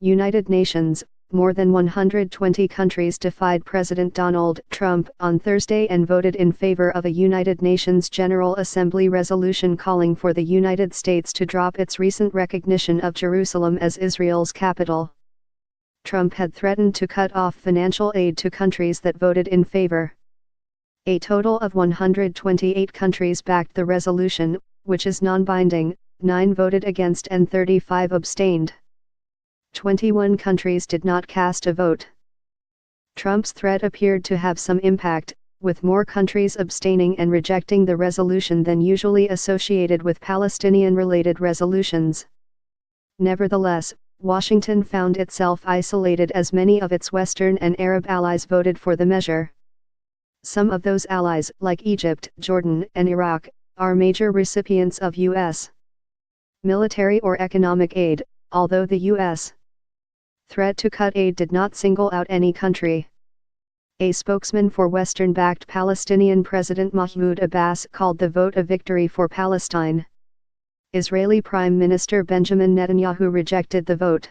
United Nations. More than 120 countries defied President Donald Trump on Thursday and voted in favor of a United Nations General Assembly resolution calling for the United States to drop its recent recognition of Jerusalem as Israel's capital. Trump had threatened to cut off financial aid to countries that voted in favor. A total of 128 countries backed the resolution, which is non-binding, 9 voted against and 35 abstained. 21 countries did not cast a vote. Trump's threat appeared to have some impact, with more countries abstaining and rejecting the resolution than usually associated with Palestinian-related resolutions. Nevertheless, Washington found itself isolated as many of its Western and Arab allies voted for the measure. Some of those allies, like Egypt, Jordan, and Iraq, are major recipients of U.S. military or economic aid, although the U.S. threat to cut aid did not single out any country. A spokesman for Western-backed Palestinian President Mahmoud Abbas called the vote a victory for Palestine. Israeli Prime Minister Benjamin Netanyahu rejected the vote.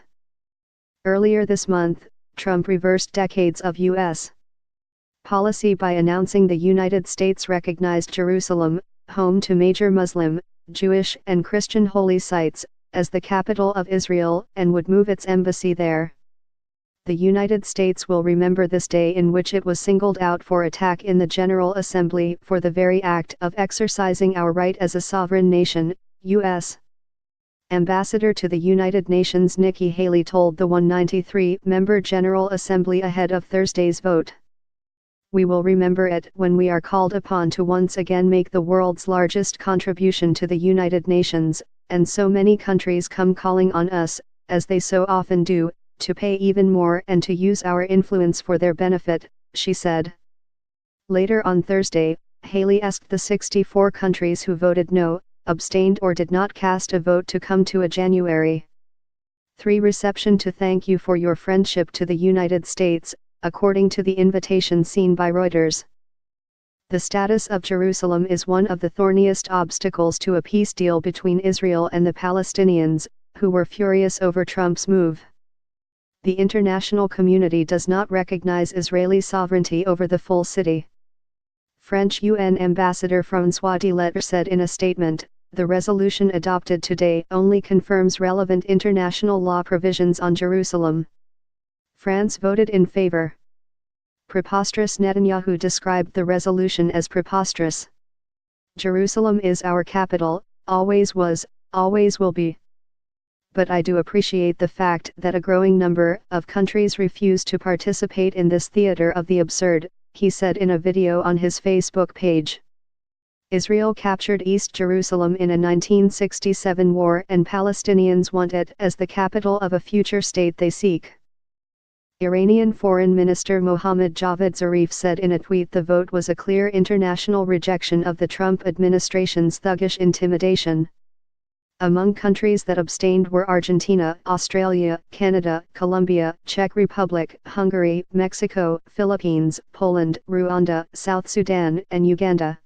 Earlier this month, Trump reversed decades of U.S. policy by announcing the United States recognized Jerusalem, home to major Muslim, Jewish and Christian holy sites, as the capital of Israel and would move its embassy there. The United States will remember this day in which it was singled out for attack in the General Assembly for the very act of exercising our right as a sovereign nation, U.S. Ambassador to the United Nations Nikki Haley told the 193-member General Assembly ahead of Thursday's vote. We will remember it when we are called upon to once again make the world's largest contribution to the United Nations, and so many countries come calling on us, as they so often do, to pay even more and to use our influence for their benefit, she said. Later on Thursday, Haley asked the 64 countries who voted no, abstained or did not cast a vote to come to a January 3 reception to thank you for your friendship to the United States, according to the invitation seen by Reuters. The status of Jerusalem is one of the thorniest obstacles to a peace deal between Israel and the Palestinians, who were furious over Trump's move. The international community does not recognize Israeli sovereignty over the full city. French UN Ambassador François Delettre said in a statement, "The resolution adopted today only confirms relevant international law provisions on Jerusalem." France voted in favor. Preposterous. Netanyahu described the resolution as preposterous. Jerusalem is our capital, always was, always will be. But I do appreciate the fact that a growing number of countries refuse to participate in this theater of the absurd, he said in a video on his Facebook page. Israel captured East Jerusalem in a 1967 war and Palestinians want it as the capital of a future state they seek. Iranian Foreign Minister Mohammad Javad Zarif said in a tweet the vote was a clear international rejection of the Trump administration's thuggish intimidation. Among countries that abstained were Argentina, Australia, Canada, Colombia, Czech Republic, Hungary, Mexico, Philippines, Poland, Rwanda, South Sudan, and Uganda.